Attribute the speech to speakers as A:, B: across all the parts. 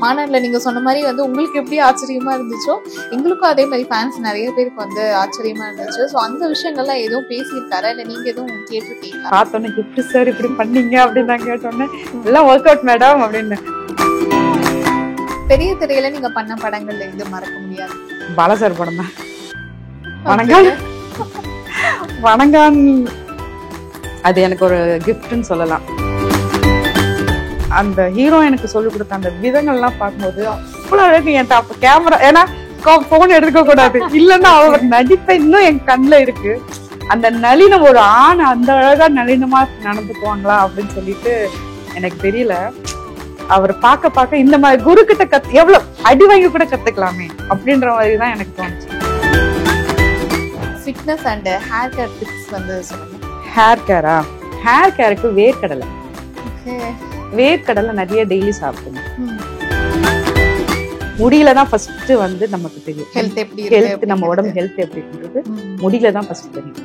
A: மாநாடுல நீங்க சொன்ன மாதிரி வந்து உங்களுக்கு எப்படி ஆச்சரியமா இருந்துச்சோ எங்களுக்கும் அதே மாதிரி ஃபேன்ஸ் நிறைய பேருக்கு வந்து ஆச்சரியமா இருந்துச்சு. ஸோ அந்த விஷயங்கள்லாம் எதுவும் பேசியிருக்காரா இல்ல நீங்க எதுவும் கேட்டிருக்கீங்களா?
B: பார்த்தோன்னே எப்படி சார் இப்படி பண்ணீங்க அப்படின்னு நான் கேட்டோன்னே எல்லாம் ஒர்க் அவுட் மேடம் அப்படின்னு.
A: பெரிய திரையில நீங்க பண்ண படங்கள்ல இது மறக்க முடியாது?
B: பாலசார் படம் தான். வணங்கான் வணங்கான் அது எனக்கு ஒரு கிஃப்ட்னு சொல்லலாம். அந்த ஹீரோ எனக்கு சொல்லிக் கொடுத்த அந்த விதங்கள்லாம் பார்க்கும்போது அவ்வளவு அழகு. என் அப்ப கேமரா ஏன்னா போன் எடுக்க கூடாது இல்லைன்னா அவர் நடிப்பை இன்னும் என் கண்ணுல இருக்கு. அந்த நளினம் ஒரு ஆண் அந்த அழகா நளினமா நடந்துக்குவாங்களா அப்படின்னு சொல்லிட்டு எனக்கு தெரியல. அவர் பார்க்க பார்க்க இந்த மாதிரி குரு கிட்ட எவ்வளவு அடி வாங்கி கூட கத்துக்கலாமே அப்படின்ற மாதிரி தான் எனக்கு தோணுச்சு.
A: Fitness and hair care tips வந்து சொல்லுங்க.
B: ஹேர் கேரா? ஹேர் கேருக்கு வேர்க்கடலை. வேர்க்கடலை நிறைய டெய்லி சாப்பிடணும். முடியில தான் ஃபர்ஸ்ட் வந்து நமக்கு தெரியும்
A: ஹெல்த் எப்படி
B: ஹெல்த், நம்ம உடம்பு ஹெல்த் எப்படின்றது முடியில தான் ஃபர்ஸ்ட் தெரியும்.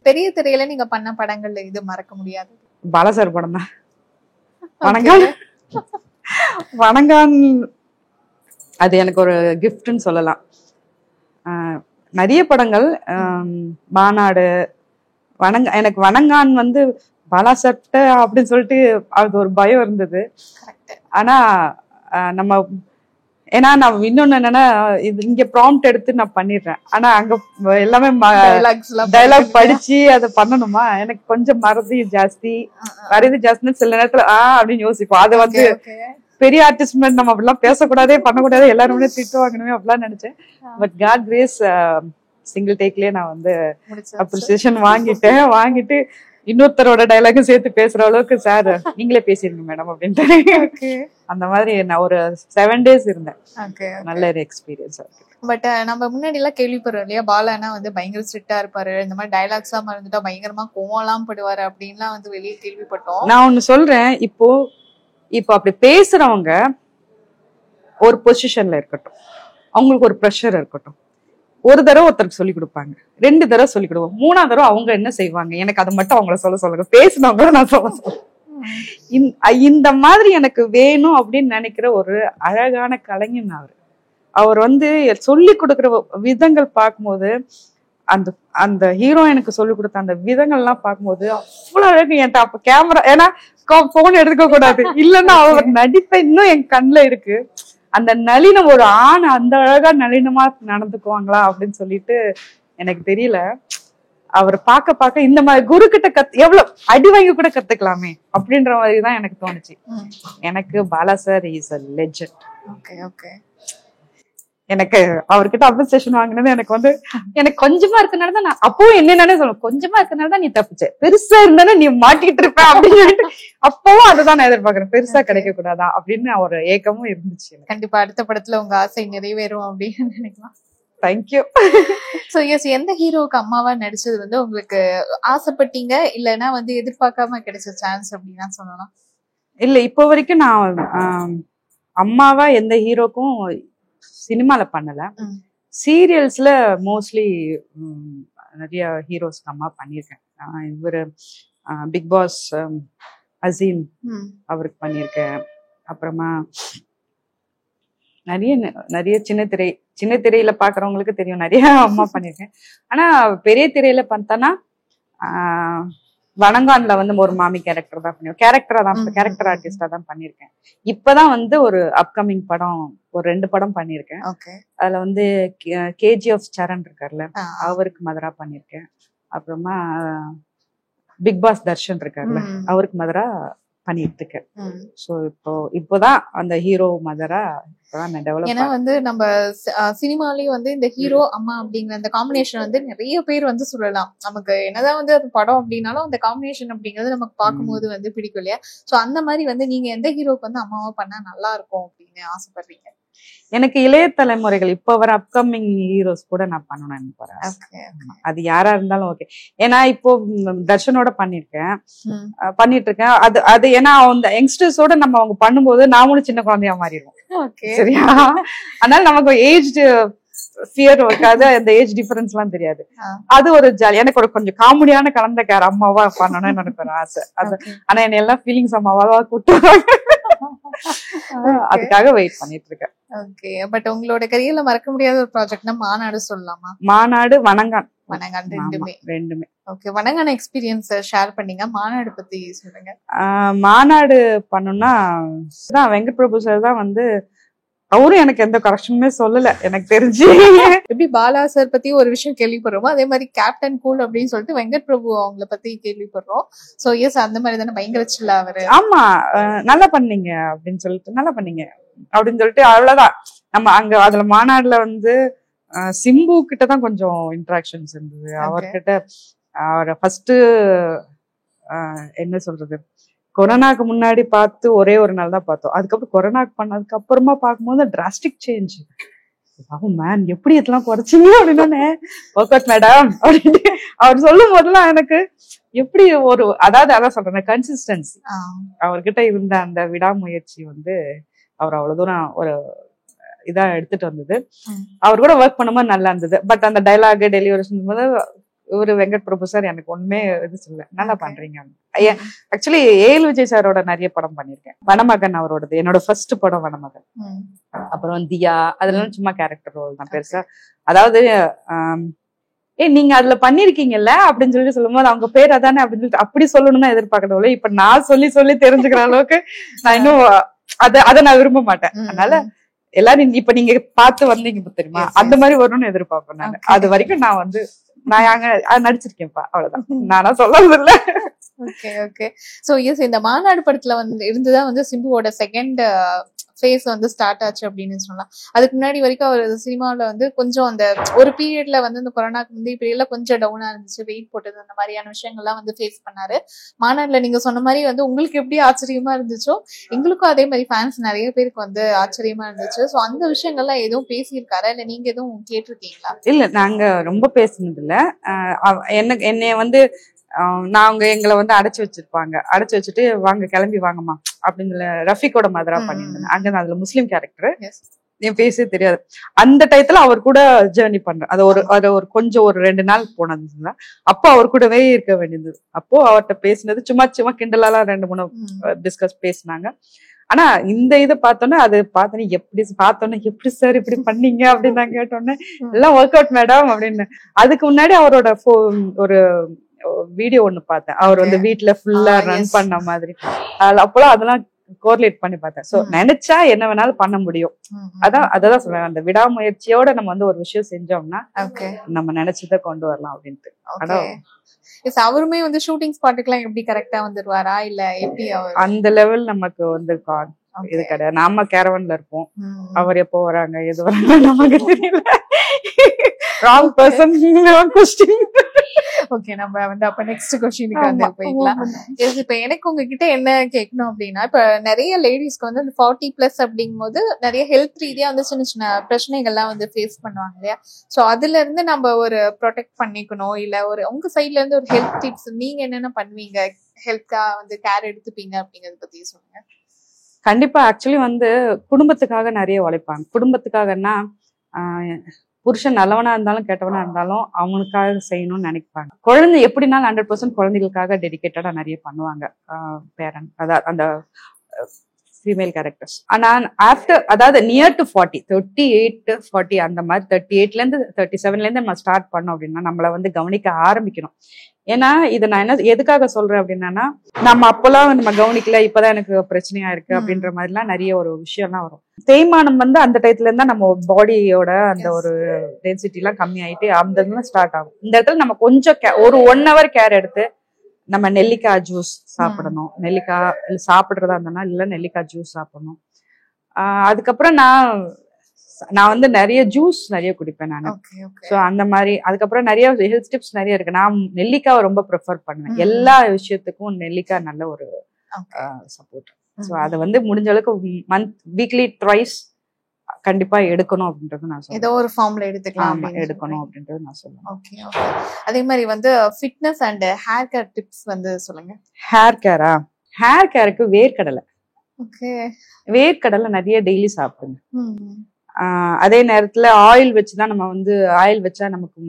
A: பெரிய திரையில நீங்க பண்ண படங்கள்ல இது மறக்க முடியாது?
B: பாலசார் படம் தான். வணங்கான் வணங்கான் அது எனக்கு ஒரு கிஃப்ட்னு சொல்லலாம். நிறைய படங்கள் மாநாடு எனக்கு வணங்கான் வந்து பாலாசட்ட அப்படின்னு சொல்லிட்டு அது ஒரு பயம் இருந்தது. ஆனா நம்ம ஏன்னா நான் இன்னொன்னு என்னன்னா இது இங்க ப்ராம்ப்ட் எடுத்து நான் பண்ணிடுறேன். ஆனா அங்க எல்லாமே டைலாக் படிச்சு அதை பண்ணணுமா, எனக்கு கொஞ்சம் மறதி ஜாஸ்தி சில நேரத்துல அப்படின்னு யோசிப்போம். அது வந்து பெரிய ஆர்டிஸ்ட் நம்ம அப்படிலாம் பேசக்கூடாதே பண்ணக்கூடாது எல்லாருமே திட்டு வாங்கணுமே அப்படிலாம் நினைச்சேன். பட் காட் கிரேஸ் சிங்கிள் டேக்லயே நான் வந்து அப்ரிசியேஷன் வாங்கிட்டு இன்னொருத்தரோட டைலாகும் சேர்த்து பேசுற அளவுக்கு சார் நீங்களே பேசிருங்க மேடம் அப்படின்ட்டு அந்த மாதிரி நான் ஒரு 7 days இருந்தேன். நல்ல ஒரு எக்ஸ்பீரியன்ஸ்.
A: பட் நம்ம முன்னாடி எல்லாம் கேள்விப்படுறோம் இல்லையா, பாலானா வந்து பயங்கர ஸ்ட்ரிக்டா இருப்பாரு, இந்த மாதிரி டைலாக்ஸா மறந்துட்டா பயங்கரமா கோவம்லாம் படுவாரு அப்படின்லாம் வந்து வெளியே கேள்விப்பட்டோம்.
B: நான் ஒண்ணு சொல்றேன், இப்போ அப்படி பேசுறவங்க ஒரு பொசிஷன்ல இருக்கட்டும், அவங்களுக்கு ஒரு ப்ரெஷர் இருக்கட்டும், ஒரு தடவை ஒருத்தருக்கு சொல்லி கொடுப்பாங்க, 2 தடவை சொல்லி கொடுப்போம், 3ஆவது தடவை அவங்க என்ன செய்வாங்க, எனக்கு அதை மட்டும் அவங்கள சொல்லுங்க, பேசினவங்கள நான் சொல்ல இந்த மாதிரி எனக்கு வேணும் அப்படின்னு நினைக்கிற ஒரு அழகான கலைஞன் அவர் வந்து சொல்லி கொடுக்குற விதங்கள் பார்க்கும்போது அந்த ஹீரோ எனக்கு சொல்லி கொடுத்த அந்த விதங்கள்லாம் பார்க்கும்போது அவ்வளவு அழகு. என் அப்ப கேமரா ஏன்னா போன் எடுக்க கூடாது இல்லைன்னா அவர் நடிப்பை இன்னும் என் கண்ணுல இருக்கு. அந்த நளினம் ஒரு ஆண் அந்த அழகா நளினமா நடந்துக்குவாங்களா அப்படின்னு சொல்லிட்டு எனக்கு தெரியல. அவர் பார்க்க இந்த மாதிரி குரு கிட்ட எவ்வளவு அடி வாங்கி கூட கத்துக்கலாமே அப்படின்ற மாதிரிதான் எனக்கு தோணுச்சு. எனக்கு Bala sir is a legend. எனக்கு அவர்கிட்ட அப்ரிசியேஷன் வாங்கினது எனக்கு வந்து எனக்கு கொஞ்சமா இருக்கனால தான் நான் அப்பவும் என்னென்னே சொல்லுவேன், கொஞ்சமா இருக்கனால தான் நீ தப்பிச்ச, பெருசா இருந்தானே நீ மாட்டிட்டு இருப்ப அப்படின்னு சொல்லிட்டு அப்பவும் அதுதான் நான் எதிர்பார்க்கிறேன், பெருசா கிடைக்க கூடாதா அப்படின்னு ஒரு ஏக்கமும் இருந்துச்சு.
A: கண்டிப்பா அடுத்த படத்துல உங்க ஆசை நிறைவேறும் அப்படின்னு நினைக்கலாம்.
B: தேங்க்யூ.
A: சோ எஸ், எந்த ஹீரோவுக்கு அம்மாவா நடிச்சது வந்து உங்களுக்கு ஆசைப்பட்டீங்க இல்லைன்னா வந்து எதிர்பார்க்காம கிடைச்ச சான்ஸ் அப்படின்னா சொல்லலாம்?
B: இல்ல, இப்போ வரைக்கும் நான் அம்மாவா எந்த ஹீரோக்கும் சினிமால பண்ணல. சீரியல்ஸ்ல மோஸ்ட்லி நிறைய ஹீரோஸ்க்கு அம்மா பண்ணியிருக்கேன். இவரு பிக் பாஸ் அசீம் அவருக்கு பண்ணியிருக்கேன். அப்புறமா நிறைய சின்ன திரையில பாக்குறவங்களுக்கு தெரியும், நிறைய அம்மா பண்ணியிருக்கேன். ஆனா பெரிய திரையில பார்த்தோன்னா வணங்கான்ல வந்து ஒரு மாமி கேரக்டர் தான் பண்ணிருக்கேன், கேரக்டர் ஆர்டிஸ்டா தான் பண்ணிருக்கேன். இப்பதான் வந்து ஒரு அப்கமிங் படம் ஒரு 2 படம் பண்ணிருக்கேன். அதுல வந்து KGF சரண் இருக்காருல்ல, அவருக்கு மதரா பண்ணிருக்கேன். அப்புறமா பிக் பாஸ் தர்ஷன் இருக்காருல்ல, அவருக்கு மதரா பண்ணிட்டு இருக்கேன். சோ இப்போதான் அந்த ஹீரோ மதரா
A: ஏன்னா வந்து நம்ம சினிமாலயும் வந்து இந்த ஹீரோ அம்மா அப்படிங்கிற அந்த காம்பினேஷன் வந்து நிறைய பேர் வந்து சொல்லலாம். நமக்கு என்னதான் வந்து அது படம் அப்படின்னாலும் அந்த காம்பினேஷன் அப்படிங்கிறது நமக்கு பார்க்கும்போது வந்து பிடிக்கும் இல்லையா? சோ அந்த மாதிரி வந்து நீங்க எந்த ஹீரோக்கு வந்து அம்மாவா பண்ணா நல்லா இருக்கும் அப்படின்னு ஆசைப்படுறீங்க?
B: எனக்கு இளைய தலைமுறைகள் இப்ப வர அப்கமிங் ஹீரோஸ் கூட நான் பண்ணணும். அது யாரா இருந்தாலும் ஓகே. ஏன்னா இப்போ தர்ஷனோட பண்ணிட்டு இருக்கேன். அது ஏன்னா அந்த யங்ஸ்டர்ஸோட நம்ம அவங்க பண்ணும்போது நாமளும் சின்ன குழந்தையா மாறிடுவோம். சரியா? அதனால நமக்கு ஏஜ் ஃபியர் இருக்காது, அந்த ஏஜ் டிஃபரன்ஸ் எல்லாம் தெரியாது. அது ஒரு ஜாலி. எனக்கு ஒரு கொஞ்சம் காமெடியான கலந்த கேர் அம்மாவா பண்ணணும்னு எனக்கு ஒரு ஆசை. அது ஆனா என்ன எல்லாம் ஃபீலிங்ஸ் அம்மாவா கூட்டுவாங்க. அதுக்காக வெயிட் பண்ணிட்டு இருக்கேன்.
A: ஓகே, பட் உங்களோட கரியர்ல மறக்க முடியாத ஒரு ப்ராஜெக்ட்னா மாநாடு சொல்லலாமா?
B: மாநாடு, வணங்கான்.
A: வணங்கான்
B: ரெண்டுமே.
A: ஓகே, வணங்கான எக்ஸ்பீரியன்ஸ் ஷேர் பண்ணீங்க, மாநாடு பத்தி சொல்லுங்க.
B: மாநாடு பண்ணோம்னா வெங்கட் பிரபு சார் தான் வந்து, அவரும் எனக்கு எந்த கரெக்ஷனுமே சொல்லல எனக்கு தெரிஞ்சு.
A: எப்படி பாலா சார் பத்தி ஒரு விஷயம் கேள்விப்படுறோமோ அதே மாதிரி கேப்டன் கூல் அப்படின்னு சொல்லிட்டு வெங்கட் பிரபு அவங்கள பத்தி கேள்விப்படுறோம். சோ எஸ், அந்த மாதிரி தானே பயங்கர சில்லா அவரு.
B: ஆமா, நல்லா பண்ணீங்க அப்படின்னு சொல்லிட்டு, நல்லா பண்ணீங்க அப்படின்னு சொல்லிட்டு அவ்வளவுதான். நம்ம அங்க அதுல மாநாடுல வந்து சிம்பு கிட்டதான் கொஞ்சம் இன்ட்ராக்ஷன்ஸ் இருந்தது. அவர்கிட்ட அவரை ஃபர்ஸ்ட் என்ன சொல்றது, கொரோனாக்கு முன்னாடி பார்த்து ஒரே ஒரு நாள் தான் பார்த்தோம். அதுக்கப்புறம் கொரோனாக்கு பண்ணதுக்கு அப்புறமா பார்க்கும்போது டிராஸ்டிக் சேஞ்ச். மேன் எப்படி இதெல்லாம் குறைச்சிங்க அப்படின்னு, ஒர்க் அவுட் மேடம் அப்படின்னு அவர் சொல்லும் போதெல்லாம் எனக்கு எப்படி ஒரு அதான் சொல்றேன், கன்சிஸ்டன்சி அவர்கிட்ட இருந்த அந்த விடாமுயற்சி வந்து அவர் அவ்வளவு தூரம் ஒரு இதா எடுத்துட்டு வந்தது. அவர் கூட ஒர்க் பண்ணும்போது நல்லா இருந்தது. பட் அந்த டைலாக் டெலிவரி போது ஒரு வெங்கட் பிரபு சார் எனக்கு ஒண்ணுமே இது சொல்ல, நல்லா பண்றீங்க. ஆக்சுவலி ஏஎல் விஜய் சாரோட நிறைய படம் பண்ணிருக்கேன். வனமகன் அவரோடது என்னோட ஃபர்ஸ்ட் படம் வனமகன். அப்புறம் தியா, அதெல்லாம் சும்மா கேரக்டர் ரோல் தான் பெருசா. அதாவது நீங்க அதுல பண்ணிருக்கீங்கல்ல அப்படின்னு சொல்லி சொல்லும் போது அவங்க பேர் அதானே அப்படின்னு சொல்லிட்டு அப்படி சொல்லணும்னு எதிர்பார்க்கறதுல, இப்ப நான் சொல்லி தெரிஞ்சுக்கிற அளவுக்கு நான் இன்னும் அதை நான் விரும்ப மாட்டேன். அதனால எல்லாரும் இப்ப நீங்க பார்த்து வந்தீங்க தெரியுமா, அந்த மாதிரி வரணும்னு எதிர்பார்ப்பேன் நான். அது வரைக்கும் நான் வந்து நான் நடிச்சிருக்கேன்ப்பா, அவ்வளவுதான். நானா சொல்றது இல்ல.
A: Okay okay. சோ எஸ், இந்த மாநாடு படத்துல வந்து இருந்துதான் வந்து சிம்புவோட செகண்ட் ஃபேஸ் வந்து ஸ்டார்ட் ஆச்சு அப்படின்னு சொல்லலாம். அதுக்கு முன்னாடி வரைக்கும் அவர் சினிமாவில் வந்து கொஞ்சம் அந்த ஒரு பீரியட்ல வந்து இந்த கொரோனாக்கு முந்தைய பீரியட்ல கொஞ்சம் டவுனா இருந்துச்சு, வெயிட் போட்டது, அந்த மாதிரியான விஷயங்கள்லாம் வந்து ஃபேஸ் பண்ணாரு. மாநாடுல நீங்க சொன்ன மாதிரி வந்து உங்களுக்கு எப்படி ஆச்சரியமா இருந்துச்சோ எங்களுக்கும் அதே மாதிரி ஃபேன்ஸ் நிறைய பேருக்கு வந்து ஆச்சரியமா இருந்துச்சு. ஸோ அந்த விஷயங்கள்லாம் எதுவும் பேசியிருக்காரா, இல்ல நீங்க எதுவும் கேட்டிருக்கீங்களா?
B: இல்ல, நாங்க ரொம்ப பேசினது இல்ல. என்னைய வந்து நாங்க எங்களை வந்து அடைச்சு வச்சுட்டு வாங்க கிளம்பி வாங்கம்மா அப்படின்னு ரஃபிகோட மதரா பண்ணியிருந்தேன். அங்க நான் அதுல முஸ்லீம் கேரக்டர், என் பேசே தெரியாது. அந்த டயத்துல அவர் கூட ஜேர்னி பண்றேன். அது ஒரு கொஞ்சம் ஒரு 2 நாள் போனது. அப்போ அவர் கூடவே இருக்க வேண்டியது. அப்போ அவர்கிட்ட பேசினது சும்மா கிண்டலாலாம் 2-3 டிஸ்கஸ் பேசினாங்க. ஆனா இந்த இதை பார்த்தோன்னே எப்படி சார் இப்படி பண்ணீங்க அப்படின்னு நான் கேட்டோன்னே, எல்லாம் ஒர்க் அவுட் மேடம் அப்படின்னு. அதுக்கு முன்னாடி அவரோட ஒரு வீடியோ ஒண்ணு பார்த்தேன், அவர் வந்து வீட்டுல ஃபுல்லா ரன் பண்ண மாதிரி. அப்போலாம் அதெல்லாம் கோரிலேட் பண்ணி பார்த்தேன். சோ நினைச்சா என்ன வேணாலும் பண்ண முடியும். அதான் சொல்றேன், அந்த விடாமுயற்சியோட நம்ம வந்து ஒரு விஷயம் செஞ்சோம்னா நம்ம நினைச்சதை கொண்டு வரலாம் அப்படின்ட்டு. ஆனா
A: அவருமே வந்து ஷூட்டிங் ஸ்பாட்டுக்கு எல்லாம் எப்படி கரெக்டா வந்துருவாரா, இல்ல எப்படி
B: அந்த லெவல் நமக்கு வந்து இது கிடையாது. நாம கேரவன்ல இருப்போம், அவர் எப்போ வராங்க எது வராங்க நமக்கு தெரியல. Wrong person question.
A: ஓகே, நம்ம வந்து அப்ப நெக்ஸ்ட் क्वेश्चनக்கு வந்து போய்க்கலாம். இப்ப எனக்கு உங்ககிட்ட என்ன கேட்கணும் அப்படின்னா, இப்ப நிறைய லேடிஸ்க்கு வந்து அந்த 40+ அப்படிங்கும்போது நிறைய ஹெல்த் ரீதியா வந்து சின்ன சின்ன பிரச்சனைகள்லாம் வந்து ஃபேஸ் பண்ணுவாங்க இல்லையா? சோ அதுல இருந்து நம்ம ஒரு ப்ரொடெக்ட் பண்ணிக்கணும், இல்ல ஒரு உங்க சைட்ல இருந்து ஒரு ஹெல்த் டிப்ஸ் நீங்க என்னென்ன பண்ணுவீங்க, ஹெல்த்கா வந்து கேர் எடுத்துப்பீங்க அப்படிங்கறத பத்தி சொல்லுங்க.
B: கண்டிப்பா. ஆக்சுவலி வந்து குடும்பத்துக்காக நிறைய உழைப்பாங்க. குடும்பத்துக்காகன்னா புருஷன் நல்லவனா இருந்தாலும் கெட்டவனா இருந்தாலும் அவங்களுக்காக செய்யணும்னு நினைப்பாங்க. குழந்தை எப்படினாலும் 100% குழந்தைகளுக்காக டெடிகேட்டடா நிறைய பண்ணுவாங்க பேரண்ட், அதாவது அந்த ஃபீமேல் கேரக்டர்ஸ். ஆனா ஆஃப்டர், அதாவது நியர் டு 40, 38, 40 அந்த மாதிரி 38ல இருந்து 37ல இருந்து நம்ம ஸ்டார்ட் பண்ணோம் அப்படின்னா நம்மள வந்து கவனிக்க ஆரம்பிக்கணும். ஏன்னா இதை நான் என்ன எதுக்காக சொல்றேன் அப்படின்னா, நம்ம அப்பெல்லாம் நம்ம கவனிக்கல, இப்பதான் எனக்கு பிரச்சனையா இருக்கு அப்படின்ற மாதிரிலாம் நிறைய ஒரு விஷயம்லாம் வரும். தேய்மானம் வந்து அந்த டயத்துல இருந்தா நம்ம பாடியோட அந்த ஒரு டென்சிட்டி எல்லாம் கம்மி ஆயிட்டு அந்த இடத்துல ஸ்டார்ட் ஆகும். இந்த இடத்துல நம்ம கொஞ்சம் ஒரு 1 hour கேர் எடுத்து நம்ம நெல்லிக்காய் ஜூஸ் சாப்பிடணும். நெல்லிக்காய் சாப்பிடுறதா இருந்தோம்னா இல்ல நெல்லிக்காய் ஜூஸ் சாப்பிடணும். அதுக்கப்புறம் நான் வந்து நிறைய ஜூஸ் நிறைய குடிப்பேன் நான். சோ அந்த மாதிரி அதுக்கப்புறம் நிறைய ஹெல்த் டிப்ஸ் நிறைய இருக்கு. நான் நெல்லிக்காவை ரொம்ப ப்ரிஃபர் பண்ணுவேன். எல்லா விஷயத்துக்கும் நெல்லிக்காய் நல்ல ஒரு சப்போர்ட். சோ அதை வந்து முடிஞ்ச அளவுக்கு வீக்லி ட்வைஸ் கண்டிப்பா எடுக்கணும் அப்படின்றது நான் சொல்றேன்.
A: ஏதோ ஒரு ஃபார்ம்ல
B: எடுக்கணும் அப்படின்றது நான் சொல்றேன்.
A: Okay okay. அதே மாதிரி வந்து fitness and hair care tips வந்து சொல்லுங்க.
B: ஹேர் கேரா? ஹேர் கேருக்கு வேர்க்கடலை.
A: ஓகே.
B: வேர்க்கடலை நிறைய டெய்லி சாப்பிடுங்க. அதே நேரத்துல ஆயில் வச்சுதான் நம்ம வந்து ஆயில் வச்சா நமக்கு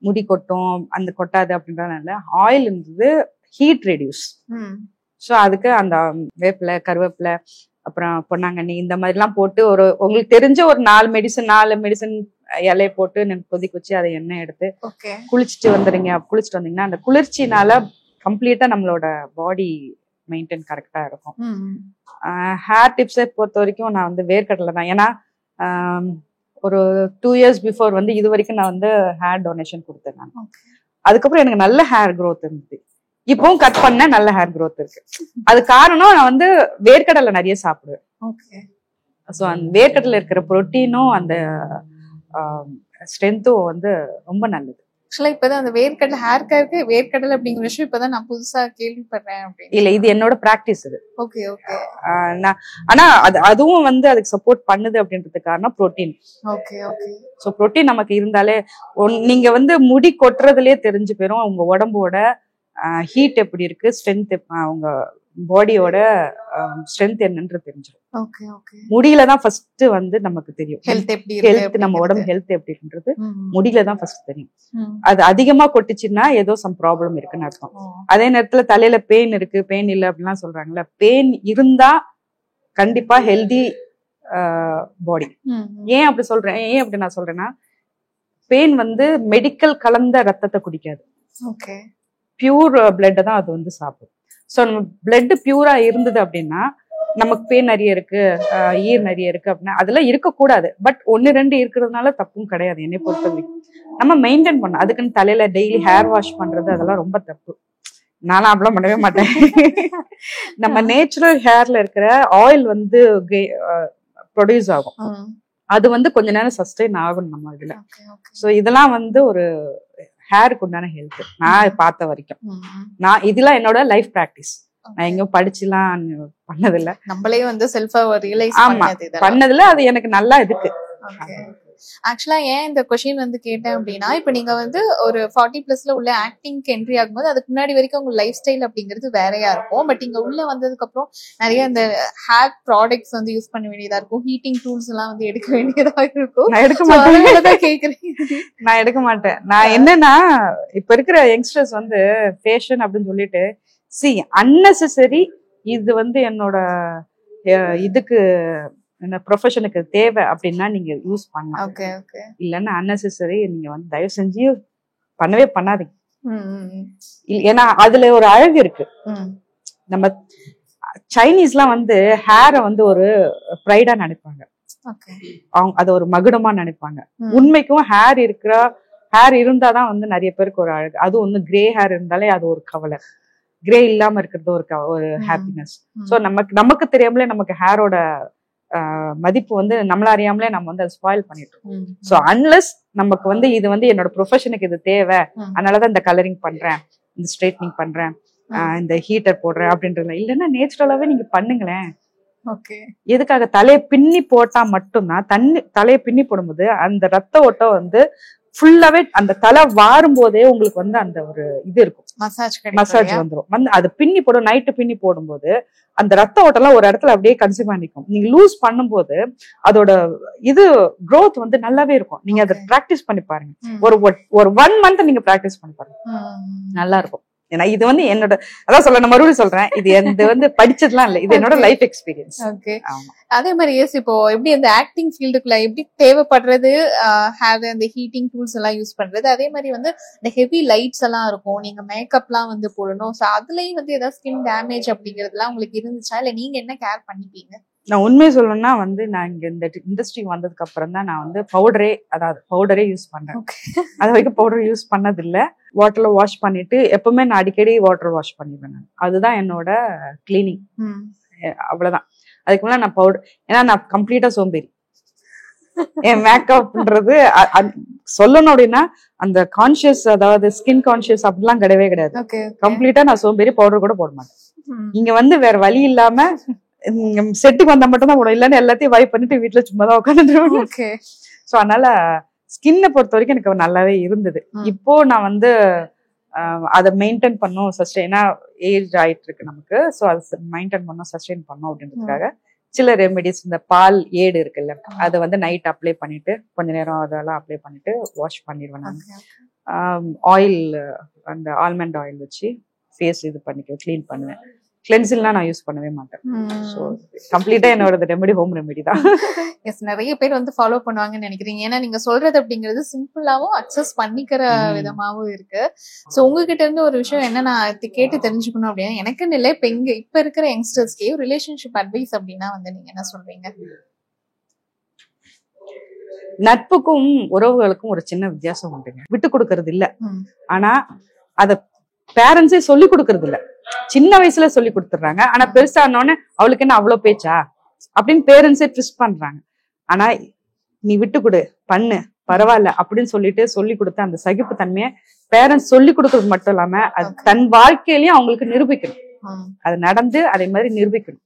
B: முடி கொட்டும், அந்த கொட்டாது அப்படின்றதுனால ஆயில் இருந்தது ஹீட் ரெடியூஸ். ஸோ அதுக்கு அந்த வேப்பிலை, கருவேப்பிலை, அப்புறம் பொன்னாங்கண்ணி இந்த மாதிரிலாம் போட்டு உங்களுக்கு தெரிஞ்ச ஒரு 4 மெடிசன் இலையை போட்டு கொதிக்க வச்சு அதை எண்ணெய் எடுத்து குளிச்சுட்டு வந்தீங்கன்னா அந்த குளிர்ச்சினால கம்ப்ளீட்டா நம்மளோட பாடி மெயின்டைன் கரெக்டா இருக்கும். ஹேர் டிப்ஸை பொறுத்த வரைக்கும் நான் வந்து வேர்க்கடலை தான். ஏன்னா ஒரு 2 இயர்ஸ் பிஃபோர் வந்து இது வரைக்கும் நான் வந்து ஹேர் டொனேஷன் கொடுத்தேன் நான். அதுக்கப்புறம் எனக்கு நல்ல ஹேர் க்ரோத் இருந்தது. இப்பவும் கட் பண்ண நல்ல ஹேர் க்ரோத் இருக்கு. அது காரணம் நான் வந்து வேர்க்கடலை நிறைய சாப்பிடுவேன். ஸோ அந்த வேர்க்கடலை இருக்கிற புரோட்டீனும் அந்த ஸ்ட்ரென்த்தும் வந்து ரொம்ப நல்லது.
A: ஆக்சுவலா இப்பதான் அந்த வேர்க்கடலை ஹேர் கேருக்கு வேர்க்கடலை அப்படிங்கிற விஷயம் இப்பதான் நான் புதுசா கேள்விப்படுறேன்.
B: இல்ல, இது என்னோட பிராக்டிஸ் இது.
A: Okay okay.
B: ஆனா அதுவும் வந்து அதுக்கு சப்போர்ட் பண்ணுது அப்படின்றது காரணம் protein.
A: Okay okay.
B: So protein நமக்கு இருந்தாலே நீங்க வந்து முடி கொட்டுறதுலயே தெரிஞ்சு போயிரும் உங்க உடம்போட ஹீட் எப்படி இருக்கு, ஸ்ட்ரென்த், உங்க பாடியோட ஸ்ட்ரென்த் என்னன்றது தெரிஞ்சிடும்.
A: Okay okay.
B: முடியில தான் ஃபர்ஸ்ட் வந்து நமக்கு தெரியும்
A: ஹெல்த்,
B: நம்ம உடம்பு ஹெல்த் எப்படின்றது முடியில தான் ஃபர்ஸ்ட் தெரியும். அது அதிகமா கொட்டுச்சுன்னா ஏதோ சம் ப்ராப்ளம் இருக்குன்னு அர்த்தம். அதே நேரத்துல தலையில பெயின் இருக்கு, பெயின் இல்லை அப்படின்லாம் சொல்றாங்கல்ல, பெயின் இருந்தா கண்டிப்பா ஹெல்தி பாடி. ஏன் அப்படி நான் சொல்றேன்னா, பெயின் வந்து மெடிக்கல் கலந்த ரத்தத்தை குடிக்காது.
A: ஓகே.
B: பியூர் பிளட் தான் அது வந்து சாப்பிடும். ஸோ நம்ம பிளட் பியூரா இருந்தது அப்படின்னா நமக்கு பெயின் நிறைய இருக்கு, ஈர் நிறைய இருக்கு அப்படின்னா அதெல்லாம் இருக்கக்கூடாது. பட் 1-2 இருக்கிறதுனால தப்பும் கிடையாது என்னை பொறுத்தவரைக்கும். நம்ம மெயின்டைன் பண்ணணும். அதுக்குன்னு தலையில டெய்லி ஹேர் வாஷ் பண்றது அதெல்லாம் ரொம்ப தப்பு. நானும் அப்படிலாம் பண்ணவே மாட்டேன். நம்ம நேச்சுரல் ஹேர்ல இருக்கிற ஆயில் வந்து ப்ரொடியூஸ் ஆகும். அது வந்து கொஞ்ச நேரம் சஸ்டெயின் ஆகணும் நம்ம இதுல. ஸோ இதெல்லாம் வந்து ஒரு ஹேருக்கு உண்டான ஹெல்த் நான் பார்த்த வரைக்கும். நான் இதெல்லாம் என்னோட லைஃப் பிராக்டிஸ். நான் எங்கேயும் படிச்சுலாம் பண்ணதில்லை,
A: நம்மளே வந்து செல்ஃபா ரியலைஸ்
B: பண்ணதில்லை. அது எனக்கு நல்லா இருக்கு.
A: ஆக்சுவலா ஏன் இந்த கொஸ்டின் வந்து கேட்டேன் அப்படின்னா, இப்ப நீங்க வந்து ஒரு 40+ உள்ள ஆக்டிங்க்கு என்ட்ரி ஆகும்போது அதுக்கு முன்னாடி வரைக்கும் உங்க லைஃப் ஸ்டைல் அப்படிங்கிறது வேறையா இருக்கும். பட் இங்க உள்ள வந்ததுக்கு அப்புறம் நிறைய இந்த ஹேர் ப்ராடக்ட்ஸ் வந்து யூஸ் பண்ண வேண்டியதா இருக்கும், ஹீட்டிங் டூல்ஸ் எல்லாம் வந்து எடுக்க வேண்டியதா இருக்கும்.
B: நான் எடுக்க மாட்டேன். நான் எடுக்க மாட்டேன். நான் என்னன்னா, இப்ப இருக்கிற யங்ஸ்டர்ஸ் வந்து ஃபேஷன் அப்படின்னு சொல்லிட்டு அன்னெசரி இது வந்து என்னோட இதுக்கு என்ன ப்ரொஃபஷனுக்கு தேவை அப்படின்னா நீங்க யூஸ் பண்ணலாம். இல்லைன்னா அன்னெசரி நீங்க வந்து தயவு செஞ்சு பண்ணவே பண்ணாதீங்க. ஏன்னா அதுல ஒரு அழகு இருக்கு. நம்ம சைனீஸ்லாம் வந்து ஹேரை வந்து ஒரு ப்ரைடா நினைப்பாங்க, அவங்க அதை ஒரு மகுடமா நினைப்பாங்க. உண்மைக்கும் ஹேர் இருந்தாதான் வந்து நிறைய பேருக்கு ஒரு அழகு. அது ஒண்ணு கிரே ஹேர் இருந்தாலே அது ஒரு கவலை, கிரே இல்லாம இருக்கிறது ஒரு ஹாப்பினஸ். ஸோ நமக்கு தெரியாமலே நமக்கு ஹேரோட மதிப்பு வந்து நம்மள அறியாமலே நம்ம வந்து அதை ஸ்பாயில் பண்ணிட்டோம். ஸோ அன்லெஸ் நமக்கு வந்து இது வந்து என்னோட ப்ரொஃபஷனுக்கு இது தேவை, அதனாலதான் இந்த கலரிங் பண்றேன், இந்த ஸ்ட்ரைட்னிங் பண்றேன், இந்த ஹீட்டர் போடுறேன் அப்படின்றது இல்லைன்னா நேச்சுரலாவே நீங்க பண்ணுங்களேன். எதுக்காக தலையை பின்னி போட்டா மட்டும்தான் தலையை பின்னி போடும்போது அந்த ரத்த ஓட்டம் வந்து ஃபுல்லாவே அந்த தலை வாரும் போதே உங்களுக்கு வந்து அந்த ஒரு இது இருக்கும், மசாஜ் வந்துடும். வந்து அது பின்னி போடும், நைட்டு பின்னி போடும்போது அந்த ரத்த ஓட்டம்லாம் ஒரு இடத்துல அப்படியே கன்சியூம் பண்ணிக்கும். நீங்க லூஸ் பண்ணும்போது அதோட இது growth வந்து நல்லாவே இருக்கும். நீங்க அதை பிராக்டிஸ் பண்ணி பாருங்க. ஒரு 1 month நீங்க பிராக்டிஸ் பண்ணி பாருங்க, நல்லா இருக்கும். ஏன்னா இது வந்து என்னோட நான் மறுபடியும் சொல்றேன், இது வந்து படிச்சதுலாம் இல்ல, இது என்னோட லைஃப் எக்ஸ்பீரியன்ஸ்.
A: அதே மாதிரி இப்போ எப்படி அந்த ஆக்டிங் ஃபீல்டுக்குள்ள எப்படி தேவைப்படுறது அந்த ஹீட்டிங் டூல்ஸ் எல்லாம் யூஸ் பண்றது, அதே மாதிரி வந்து இந்த ஹெவி லைட்ஸ் எல்லாம் இருக்கும், நீங்க மேக்கப் எல்லாம் வந்து போடணும். ஸோ அதுலயும் வந்து ஏதாவது ஸ்கின் டேமேஜ் அப்படிங்கறதுலாம் உங்களுக்கு இருந்துச்சா, இல்ல நீங்க என்ன கேர் பண்ணிப்பீங்க?
B: நான் உண்மையை சொல்லணும்னா வந்து நான் இங்க இந்த இண்டஸ்ட்ரி வந்ததுக்கு அப்புறம் தான் நான் வந்து பவுடரே யூஸ் பண்றேன். அது வரைக்கும் பவுடர் யூஸ் பண்ணது இல்ல. வாட்டர்ல வாஷ் பண்ணிட்டு எப்பவுமே நான் அடிக்கடி வாட்டர் வாஷ் பண்ணிடுவேன். அதுதான் என்னோட கிளீனிங், அவ்வளவுதான். அதுக்கு முன்னாடி நான் பவுடர், ஏன்னா நான் கம்ப்ளீட்டா சோம்பேறி. என் மேக்கப்ன்றது சொல்லணும் அப்படின்னா அந்த கான்சியஸ், அதாவது ஸ்கின் கான்சியஸ் அப்படிலாம் கிடையவே கிடையாது. கம்ப்ளீட்டா நான் சோம்பேறி, பவுடர் கூட போட மாட்டேன். இங்க வந்து வேற வழி இல்லாம செட்டுக்கு வந்தா மட்டும் தான் போடும், இல்லன்னு எல்லாத்தையும் வைப் பண்ணிட்டு வீட்டுல சும்மாதான் உட்காந்துருவேன். சோ அதனால ஸ்கின்னை பொறுத்த வரைக்கும் எனக்கு நல்லாவே இருந்தது. இப்போ நான் வந்து அதை மெயின்டைன் பண்ணும், சஸ்டெயினா ஏஜ் ஆயிட்டு இருக்கு நமக்கு. ஸோ அதை மெயின்டைன் பண்ணும், சஸ்டெயின் பண்ணும் அப்படின்றதுக்காக சில ரெமெடிஸ், இந்த பால் ஏடு இருக்குல்ல, அதை வந்து நைட் அப்ளை பண்ணிட்டு கொஞ்ச நேரம் அதெல்லாம் அப்ளை பண்ணிட்டு வாஷ் பண்ணிடுவேன் நான். ஆயில், அந்த ஆல்மண்ட் ஆயில் வச்சு ஃபேஸ் இது பண்ணிக்க க்ளீன் பண்ணுவேன். கிளென்சிங்லாம் நான் யூஸ் பண்ணவே மாட்டேன். ஸோ கம்ப்ளீட்டா என்னோட ரெமெடி ஹோம் ரெமெடி தான்.
A: எஸ், நிறைய பேர் வந்து ஃபாலோ பண்ணுவாங்கன்னு நினைக்கிறீங்க. ஏன்னா நீங்க சொல்றது அப்படிங்கிறது சிம்பிளாவும் அக்சஸ் பண்ணிக்கிற விதமாவும் இருக்கு. ஸோ உங்ககிட்ட இருந்து ஒரு விஷயம் என்ன நான் கேட்டு தெரிஞ்சுக்கணும் அப்படின்னா, எனக்குன்னு இல்லை, இப்ப இருக்கிற யங்ஸ்டர்ஸ்க்கே ரிலேஷன்ஷிப் அட்வைஸ் அப்படின்னா வந்து நீங்க என்ன சொல்றீங்க?
B: நட்புக்கும் உறவுகளுக்கும் ஒரு சின்ன வித்தியாசம் உண்டுங்க. விட்டு கொடுக்கறது இல்ல, ஆனா அத பேரண்ட்ஸே சொல்லி கொடுக்கறது இல்ல. சின்ன வயசுல சொல்லி கொடுத்துடுறாங்க, ஆனா பெருசானோன்னு அவளுக்கு என்ன அவ்வளவு பேச்சா அப்படின்னு பேரண்ட்ஸே ட்விஸ்ட் பண்றாங்க. ஆனா நீ விட்டு கொடு, பண்ணு, பரவாயில்ல அப்படின்னு சொல்லிட்டு சொல்லி கொடுத்த அந்த சகிப்பு தன்மையை பேரண்ட்ஸ் சொல்லி கொடுக்கறது மட்டும் இல்லாம அது தன் வாழ்க்கையிலயும் அவங்களுக்கு நிரூபிக்கணும். அது நடந்து அதே மாதிரி நிரூபிக்கணும்.